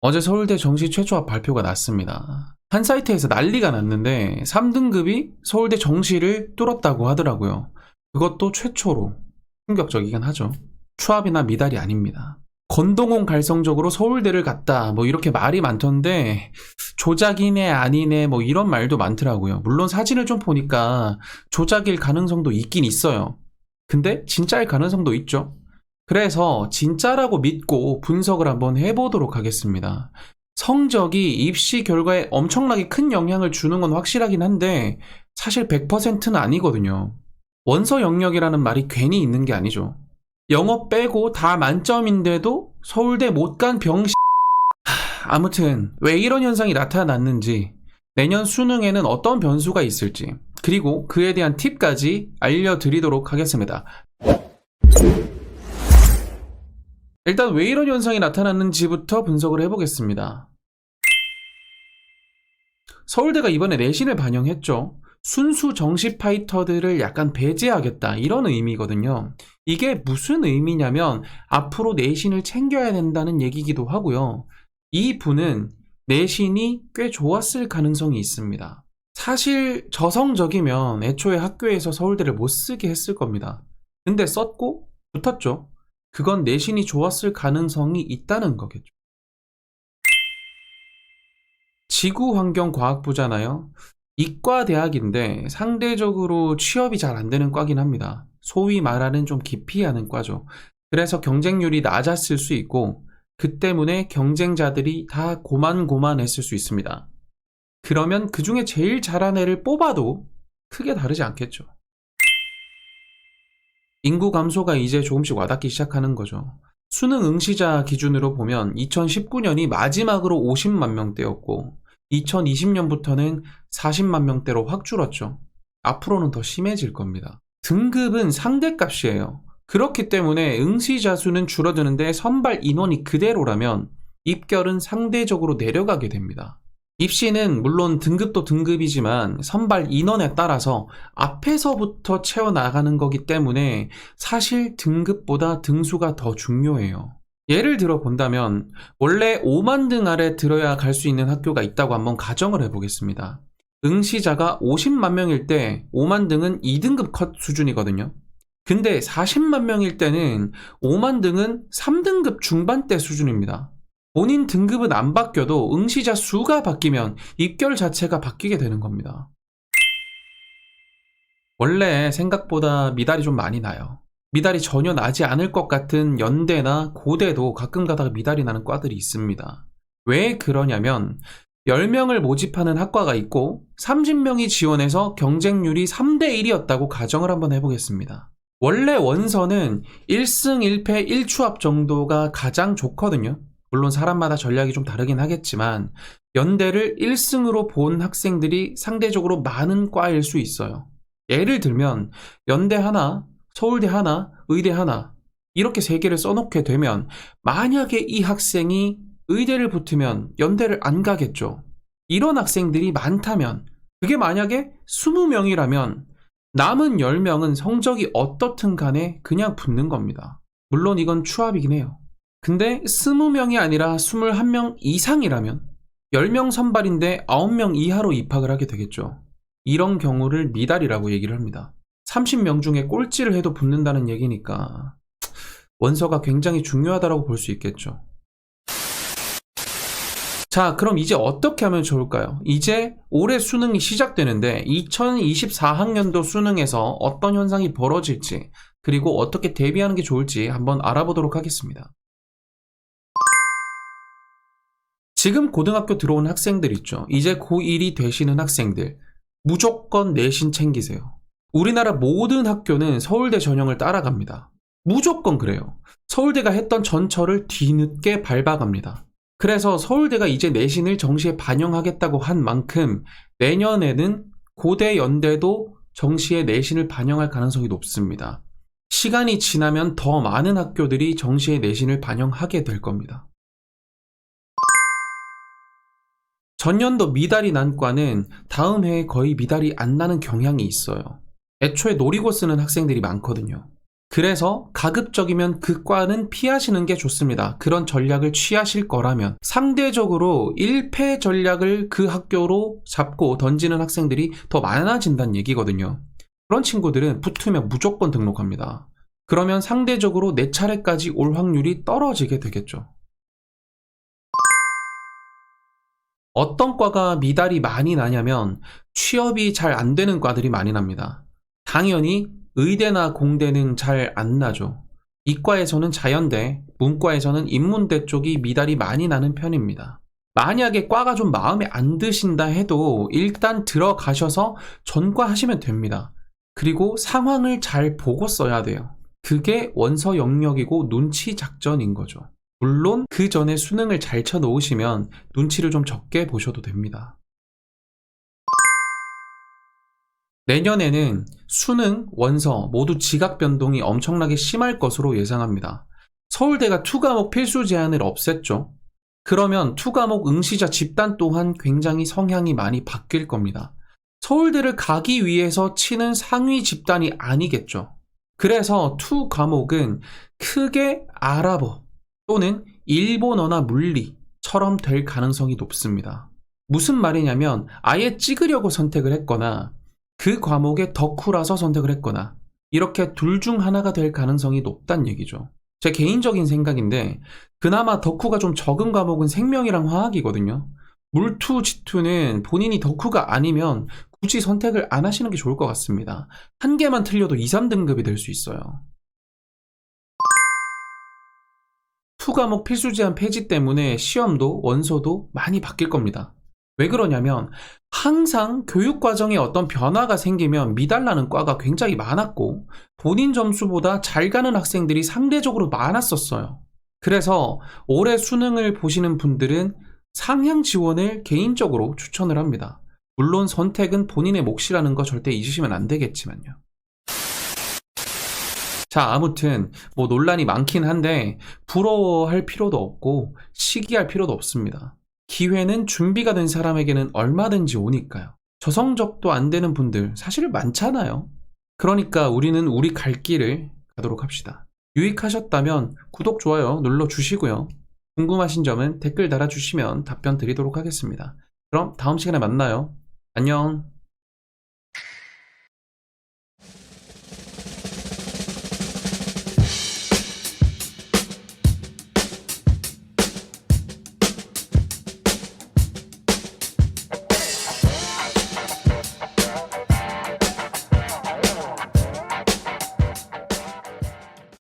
어제 서울대 정시 최초합 발표가 났습니다. 한 사이트에서 난리가 났는데 3등급이 서울대 정시를 뚫었다고 하더라고요. 그것도 최초로. 충격적이긴 하죠. 추합이나 미달이 아닙니다. 건동홍 갈성적으로 서울대를 갔다 뭐 이렇게 말이 많던데 조작이네 아니네 뭐 이런 말도 많더라고요. 물론 사진을 좀 보니까 조작일 가능성도 있긴 있어요. 근데 진짜일 가능성도 있죠. 그래서 진짜라고 믿고 분석을 한번 해보도록 하겠습니다. 성적이 입시 결과에 엄청나게 큰 영향을 주는 건 확실하긴 한데 사실 100%는 아니거든요. 원서 영역이라는 말이 괜히 있는 게 아니죠. 영어 빼고 다 만점인데도 서울대 못 간 병신. 아무튼 왜 이런 현상이 나타났는지, 내년 수능에는 어떤 변수가 있을지, 그리고 그에 대한 팁까지 알려드리도록 하겠습니다. 일단 왜 이런 현상이 나타났는지부터 분석을 해보겠습니다. 서울대가 이번에 내신을 반영했죠. 순수 정시 파이터들을 약간 배제하겠다 이런 의미거든요. 이게 무슨 의미냐면 앞으로 내신을 챙겨야 된다는 얘기기도 하고요. 이 분은 내신이 꽤 좋았을 가능성이 있습니다. 사실 저성적이면 애초에 학교에서 서울대를 못 쓰게 했을 겁니다. 근데 썼고 붙었죠. 그건 내신이 좋았을 가능성이 있다는 거겠죠. 지구환경과학부잖아요. 이과대학인데 상대적으로 취업이 잘 안 되는 과긴 합니다. 소위 말하는 좀 기피하는 과죠. 그래서 경쟁률이 낮았을 수 있고 그 때문에 경쟁자들이 다 고만고만했을 수 있습니다. 그러면 그 중에 제일 잘한 애를 뽑아도 크게 다르지 않겠죠. 인구 감소가 이제 조금씩 와닿기 시작하는 거죠. 수능 응시자 기준으로 보면 2019년이 마지막으로 50만 명대였고 2020년부터는 40만 명대로 확 줄었죠. 앞으로는 더 심해질 겁니다. 등급은 상대값이에요. 그렇기 때문에 응시자 수는 줄어드는데 선발 인원이 그대로라면 입결은 상대적으로 내려가게 됩니다. 입시는 물론 등급도 등급이지만 선발 인원에 따라서 앞에서부터 채워나가는 거기 때문에 사실 등급보다 등수가 더 중요해요. 예를 들어 본다면 원래 5만 등 아래 들어야 갈 수 있는 학교가 있다고 한번 가정을 해보겠습니다. 응시자가 50만 명일 때 5만 등은 2등급 컷 수준이거든요. 근데 40만 명일 때는 5만 등은 3등급 중반대 수준입니다. 본인 등급은 안 바뀌어도 응시자 수가 바뀌면 입결 자체가 바뀌게 되는 겁니다. 원래 생각보다 미달이 좀 많이 나요. 미달이 전혀 나지 않을 것 같은 연대나 고대도 가끔 가다가 미달이 나는 과들이 있습니다. 왜 그러냐면 10명을 모집하는 학과가 있고 30명이 지원해서 경쟁률이 3대 1이었다고 가정을 한번 해보겠습니다. 원래 원서는 1승 1패 1추합 정도가 가장 좋거든요. 물론 사람마다 전략이 좀 다르긴 하겠지만 연대를 1승으로 본 학생들이 상대적으로 많은 과일 수 있어요. 예를 들면 연대 하나, 서울대 하나, 의대 하나 이렇게 세 개를 써놓게 되면 만약에 이 학생이 의대를 붙으면 연대를 안 가겠죠. 이런 학생들이 많다면 그게 만약에 20명이라면 남은 10명은 성적이 어떻든 간에 그냥 붙는 겁니다. 물론 이건 추합이긴 해요. 근데 20명이 아니라 21명 이상이라면 10명 선발인데 9명 이하로 입학을 하게 되겠죠. 이런 경우를 미달이라고 얘기를 합니다. 30명 중에 꼴찌를 해도 붙는다는 얘기니까 원서가 굉장히 중요하다고 볼 수 있겠죠. 자, 그럼 이제 어떻게 하면 좋을까요? 이제 올해 수능이 시작되는데 2024학년도 수능에서 어떤 현상이 벌어질지 그리고 어떻게 대비하는 게 좋을지 한번 알아보도록 하겠습니다. 지금 고등학교 들어온 학생들 있죠. 이제 고1이 되시는 학생들 무조건 내신 챙기세요. 우리나라 모든 학교는 서울대 전형을 따라갑니다. 무조건 그래요. 서울대가 했던 전철을 뒤늦게 밟아갑니다. 그래서 서울대가 이제 내신을 정시에 반영하겠다고 한 만큼 내년에는 고대 연대도 정시에 내신을 반영할 가능성이 높습니다. 시간이 지나면 더 많은 학교들이 정시에 내신을 반영하게 될 겁니다. 전년도 미달이 난 과는 다음 해에 거의 미달이 안 나는 경향이 있어요. 애초에 노리고 쓰는 학생들이 많거든요. 그래서 가급적이면 그 과는 피하시는 게 좋습니다. 그런 전략을 취하실 거라면. 상대적으로 1패 전략을 그 학교로 잡고 던지는 학생들이 더 많아진다는 얘기거든요. 그런 친구들은 붙으면 무조건 등록합니다. 그러면 상대적으로 내 차례까지 올 확률이 떨어지게 되겠죠. 어떤 과가 미달이 많이 나냐면 취업이 잘 안 되는 과들이 많이 납니다. 당연히 의대나 공대는 잘 안 나죠. 이과에서는 자연대, 문과에서는 인문대 쪽이 미달이 많이 나는 편입니다. 만약에 과가 좀 마음에 안 드신다 해도 일단 들어가셔서 전과하시면 됩니다. 그리고 상황을 잘 보고 써야 돼요. 그게 원서 영역이고 눈치 작전인 거죠. 물론 그 전에 수능을 잘 쳐놓으시면 눈치를 좀 적게 보셔도 됩니다. 내년에는 수능, 원서 모두 지각 변동이 엄청나게 심할 것으로 예상합니다. 서울대가 2과목 필수 제한을 없앴죠. 그러면 2과목 응시자 집단 또한 굉장히 성향이 많이 바뀔 겁니다. 서울대를 가기 위해서 치는 상위 집단이 아니겠죠. 그래서 2과목은 크게 아랍어 또는 일본어나 물리처럼 될 가능성이 높습니다. 무슨 말이냐면 아예 찍으려고 선택을 했거나 그 과목에 덕후라서 선택을 했거나 이렇게 둘 중 하나가 될 가능성이 높다는 얘기죠. 제 개인적인 생각인데 그나마 덕후가 좀 적은 과목은 생명이랑 화학이거든요. 물투, 지투는 본인이 덕후가 아니면 굳이 선택을 안 하시는 게 좋을 것 같습니다. 한 개만 틀려도 2, 3등급이 될 수 있어요. 2과목 필수 제한 폐지 때문에 시험도 원서도 많이 바뀔 겁니다. 왜 그러냐면 항상 교육 과정에 어떤 변화가 생기면 미달나는 과가 굉장히 많았고 본인 점수보다 잘 가는 학생들이 상대적으로 많았었어요. 그래서 올해 수능을 보시는 분들은 상향 지원을 개인적으로 추천을 합니다. 물론 선택은 본인의 몫이라는 거 절대 잊으시면 안 되겠지만요. 자, 아무튼 뭐 논란이 많긴 한데 부러워할 필요도 없고 시기할 필요도 없습니다. 기회는 준비가 된 사람에게는 얼마든지 오니까요. 저성적도 안 되는 분들 사실 많잖아요. 그러니까 우리는 우리 갈 길을 가도록 합시다. 유익하셨다면 구독, 좋아요 눌러주시고요. 궁금하신 점은 댓글 달아주시면 답변 드리도록 하겠습니다. 그럼 다음 시간에 만나요. 안녕.